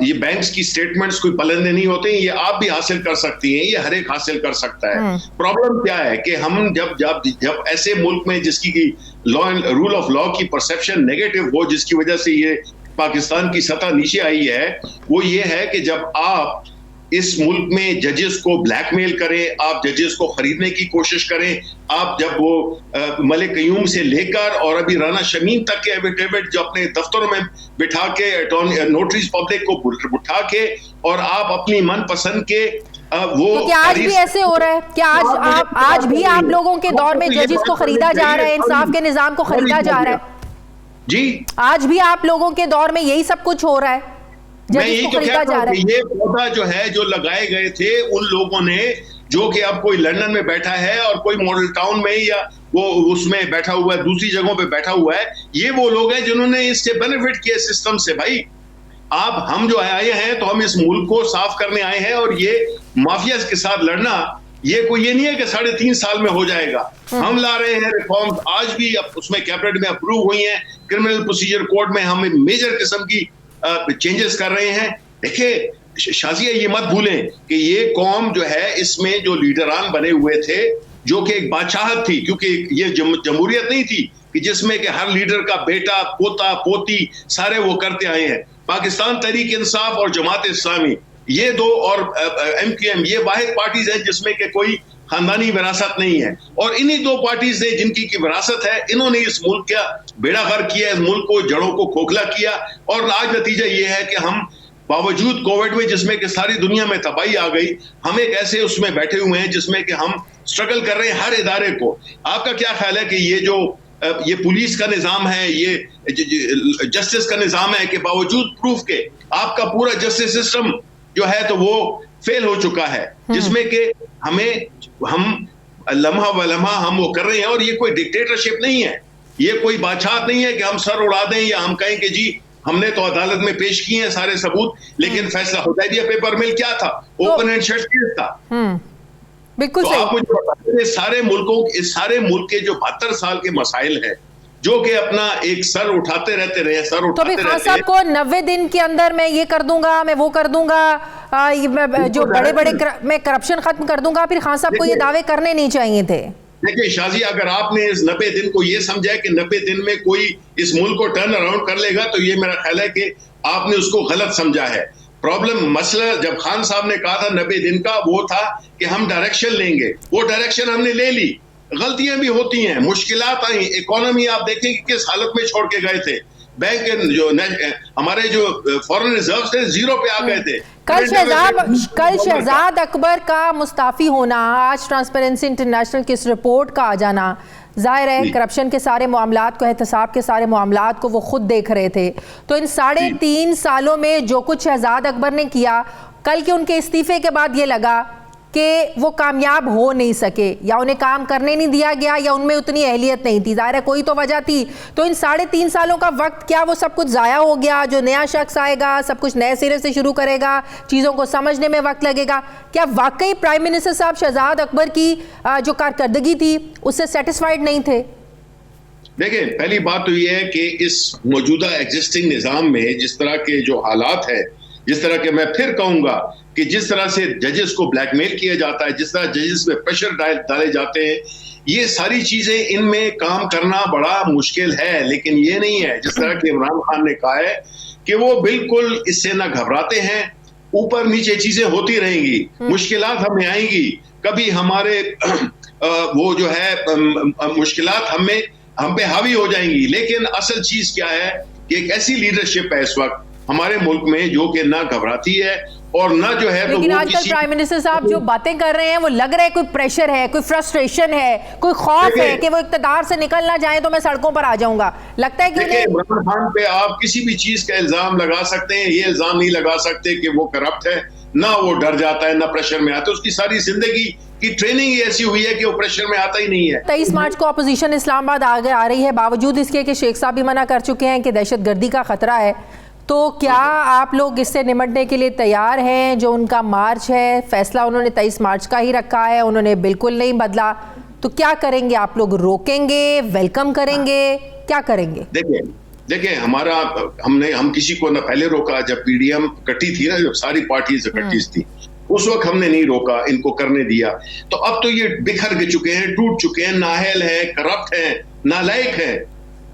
یہ بینکس کی سٹیٹمنٹس کوئی پلندے نہیں ہوتے ہیں, یہ آپ بھی حاصل کر سکتی ہیں, یہ ہر ایک حاصل کر سکتا ہے. پرابلم کیا ہے کہ ہم جب ایسے ملک میں جس کی رول آف لا کی پرسپشن نیگیٹو ہو, جس کی وجہ سے یہ پاکستان کی سطح نیچے آئی ہے, وہ یہ ہے کہ جب آپ اس ملک میں ججز کو بلیک میل کریں, آپ ججز کو خریدنے کی کوشش کریں, آپ جب وہ ملک قیوم سے لے کر اور ابھی رانا شمیم تک کے ایفیڈیوٹ جو اپنے دفتروں میں بٹھا کے نوٹریز پبلک کو بٹھا کے اور آپ اپنی من پسند کے وہ کیا آج بھی ایسے ہو رہا ہے؟ کیا آج بھی آپ لوگوں کے دور میں ججز کو خریدا جا رہا ہے, انصاف کے نظام کو خریدا جا رہا ہے؟ جی آج بھی آپ لوگوں کے دور میں یہی سب کچھ ہو رہا ہے, میں یہی تو کہتا ہوں کہ یہ پودا جو ہے جو لگائے گئے تھے ان لوگوں نے, جو کہ اب کوئی لندن میں بیٹھا ہے اور کوئی ماڈل ٹاؤن میں یا وہ اس میں بیٹھا ہوا ہے, دوسری جگہوں پہ بیٹھا ہوا ہے, یہ وہ لوگ ہیں جنہوں نے اس سے بینیفٹ کیا سسٹم سے. بھائی ہم جو آئے ہیں تو ہم اس ملک کو صاف کرنے آئے ہیں, اور یہ مافیاز کے ساتھ لڑنا یہ نہیں ہے کہ 3.5 سال میں ہو جائے گا. ہم لا رہے ہیں ریفارمز, آج بھی اس میں کیبنٹ میں اپروو ہوئی ہیں, کرمنل پروسیجر کوڈ میں ہم میجر قسم کی چینجز کر رہے ہیں. دیکھیں شازیہ, یہ مت بھولیں کہ یہ قوم جو ہے اس میں جو لیڈران بنے ہوئے تھے, جو کہ ایک بادشاہت تھی, کیونکہ یہ جمہوریت نہیں تھی کہ جس میں کہ ہر لیڈر کا بیٹا پوتا پوتی سارے وہ کرتے آئے ہیں. پاکستان تحریک انصاف اور جماعت اسلامی, یہ دو, اور ایم کیو ایم, یہ واحد پارٹیز ہیں جس میں کہ کوئی خاندانی وراثت نہیں ہے, اور انہی دو پارٹیز نے جن کی وراثت ہے, انہوں نے اس ملک کا بیڑا غرق کیا, اس ملک کو جڑوں کو کھوکھلا کیا, اور آج نتیجہ یہ ہے کہ ہم باوجود کووڈ میں جس میں کہ ساری دنیا میں تباہی آ گئی, ہم ایک ایسے اس میں بیٹھے ہوئے ہیں جس میں کہ ہم سٹرگل کر رہے ہیں ہر ادارے کو. آپ کا کیا خیال ہے کہ یہ پولیس کا نظام ہے, یہ جسٹس کا نظام ہے, کہ باوجود پروف کے آپ کا پورا جسٹس سسٹم جو ہے تو وہ فیل ہو چکا ہے, جس میں کہ ہم لمحہ و لمحہ ہم وہ کر رہے ہیں, اور یہ کوئی ڈکٹیٹرشپ نہیں ہے, یہ کوئی بادشاہت نہیں ہے کہ ہم سر اڑا دیں یا ہم کہیں کہ جی ہم نے تو عدالت میں پیش کیے ہیں سارے ثبوت, لیکن فیصلہ حدیبیہ پیپر مل کیا تھا, اوپن اینڈ شٹ کیس تھا. بالکل صحیح. آپ مجھے بتائیں اس سارے ملک کے جو 72 سال کے مسائل ہیں, جو کہ اپنا ایک سر اٹھاتے رہتے رہے, تو بھی خان صاحب کو 90 دن کے اندر میں یہ کر دوں گا, میں وہ کر دوں گا, جو بڑے میں کرپشن ختم کر دوں گا, پھر خان صاحب کو یہ دعوے کرنے نہیں چاہیے تھے. دیکھیں شازی, اگر آپ نے اس 90 دن کو یہ سمجھا کہ 90 دن میں کوئی اس ملک کو ٹرن اراؤنڈ کر لے گا, تو یہ میرا خیال ہے کہ آپ نے اس کو غلط سمجھا ہے. مسئلہ جب خان صاحب نے کہا تھا 90 دن کا, وہ تھا کہ ہم ڈائریکشن لیں گے, وہ ڈائریکشن ہم نے لے لی. غلطیاں بھی ہوتی ہیں, مشکلات آئیں, اکانومی آپ دیکھیں کہ کس حالت میں چھوڑ کے گئے تھے, بینک جو ہمارے جو فورن ریزروز تھے زیرو پہ آ گئے تھے. کل شہزاد اکبر کا مستعفی ہونا, آج ٹرانسپیرنسی انٹرنیشنل کی اس رپورٹ کا آ جانا, ظاہر ہے کرپشن کے سارے معاملات کو, احتساب کے سارے معاملات کو وہ خود دیکھ رہے تھے. تو ان 3.5 سالوں میں جو کچھ شہزاد اکبر نے کیا, کل کے ان کے استعفے کے بعد یہ لگا کہ وہ کامیاب ہو نہیں سکے, یا انہیں کام کرنے نہیں دیا گیا, یا ان میں اتنی اہلیت نہیں تھی. ظاہر ہے کوئی تو وجہ تھی. تو ان 3.5 سالوں کا وقت, کیا وہ سب کچھ ضائع ہو گیا؟ جو نیا شخص آئے گا سب کچھ نئے سرے سے شروع کرے گا, چیزوں کو سمجھنے میں وقت لگے گا. کیا واقعی پرائم منسٹر صاحب شہزاد اکبر کی جو کارکردگی تھی اس سے سیٹسفائیڈ نہیں تھے؟ دیکھیں, پہلی بات تو یہ ہے کہ اس موجودہ ایگزسٹنگ نظام میں جس طرح کے جو حالات ہے, جس طرح کہ میں پھر کہوں گا کہ جس طرح سے ججز کو بلیک میل کیا جاتا ہے, جس طرح ججز میں پریشر ڈالے جاتے ہیں, یہ ساری چیزیں ان میں کام کرنا بڑا مشکل ہے. لیکن یہ نہیں ہے جس طرح کہ عمران خان نے کہا ہے کہ وہ بالکل اس سے نہ گھبراتے ہیں, اوپر نیچے چیزیں ہوتی رہیں گی, مشکلات ہمیں آئیں گی, کبھی ہمارے وہ جو ہے مشکلات ہم پہ حاوی ہو جائیں گی. لیکن اصل چیز کیا ہے کہ ایک ایسی لیڈرشپ ہے اس وقت ہمارے ملک میں جو کہ نہ گھبراتی ہے اور نہ جو ہے. لیکن آج کل پرائم منسٹر صاحب جو باتیں کر رہے ہیں وہ لگ رہا ہے کوئی پریشر ہے, کوئی فرسٹریشن ہے, کوئی خوف ہے کہ وہ اقتدار سے نکل نہ جائیں تو میں سڑکوں پر آ جاؤں گا. لگتا ہے کہ عمران خان پہ آپ کسی بھی چیز کا الزام لگا سکتے ہیں, یہ الزام نہیں لگا سکتے کہ وہ کرپٹ ہے, نہ وہ ڈر جاتا ہے, نہ پریشر میں آتا ہے. اس کی ساری زندگی کی ٹریننگ ایسی ہوئی ہے کہ وہ پریشر میں آتا ہی نہیں ہے. 23 مارچ کو اپوزیشن اسلام آباد آگے آ رہی ہے, باوجود اس کے کہ شیخ صاحب بھی منع کر چکے ہیں کہ دہشت گردی کا خطرہ ہے. تو کیا آپ لوگ اس سے نمٹنے کے لیے تیار ہیں؟ جو ان کا مارچ ہے, فیصلہ انہوں نے 23 مارچ کا ہی رکھا ہے, انہوں نے بالکل نہیں بدلا. تو کیا کریں گے آپ لوگ؟ روکیں گے, ویلکم کریں گے, کیا کریں گے؟ دیکھیں ہم کسی کو نہ پہلے روکا جب پی ڈی ایم کٹی تھی نا, جب ساری پارٹیز اکٹھی تھی اس وقت ہم نے نہیں روکا, ان کو کرنے دیا. تو اب تو یہ بکھر چکے ہیں, ٹوٹ چکے ہیں, نااہل ہیں, کرپٹ ہیں, نالائق ہیں.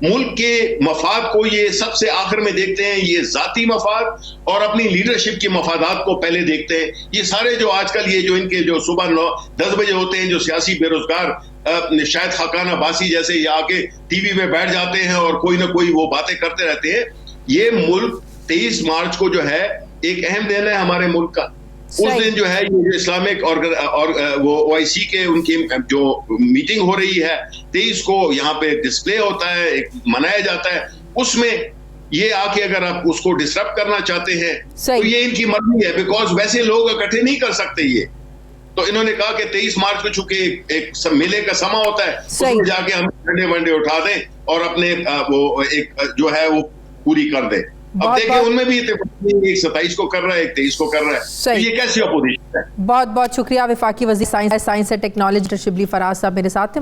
ملک کے مفاد کو یہ سب سے آخر میں دیکھتے ہیں, یہ ذاتی مفاد اور اپنی لیڈرشپ کے مفادات کو پہلے دیکھتے ہیں. یہ سارے جو آج کل یہ جو ان کے جو صبح 9-10 بجے ہوتے ہیں جو سیاسی بے روزگار شاید خاقان عباسی جیسے یہ آ کے ٹی وی پہ بیٹھ جاتے ہیں اور کوئی نہ کوئی وہ باتیں کرتے رہتے ہیں. یہ ملک 23 مارچ کو جو ہے ایک اہم دن ہے ہمارے ملک کا. اس دن جو ہے یہ اسلامک اور وہ او آئی سی کے ان کی جو میٹنگ ہو رہی ہے 23 کو یہاں پہ ڈسپلے ہوتا ہے, ایک منایا جاتا ہے. اس میں یہ آ کے اگر آپ اس کو ڈسٹرب کرنا چاہتے ہیں تو یہ ان کی مرضی ہے, بیکاز ویسے لوگ اکٹھے نہیں کر سکتے یہ. تو انہوں نے کہا کہ 23 مارچ کو چونکہ ایک میلے کا سما ہوتا ہے, اس میں جا کے ہم ڈنڈے ونڈے اٹھا دیں اور اپنے وہ ایک جو ہے وہ پوری کر دیں. اب دیکھیں ان میں بھی اتفاق نہیں, ایک 27 کو کر رہا ہے, ایک 23 کو کر رہا ہے. تو یہ کیسی اپوزیشن ہے؟ بہت بہت شکریہ. وفاقی وزیر science and technology Shibli Faraz صاحب میرے ساتھ تھے.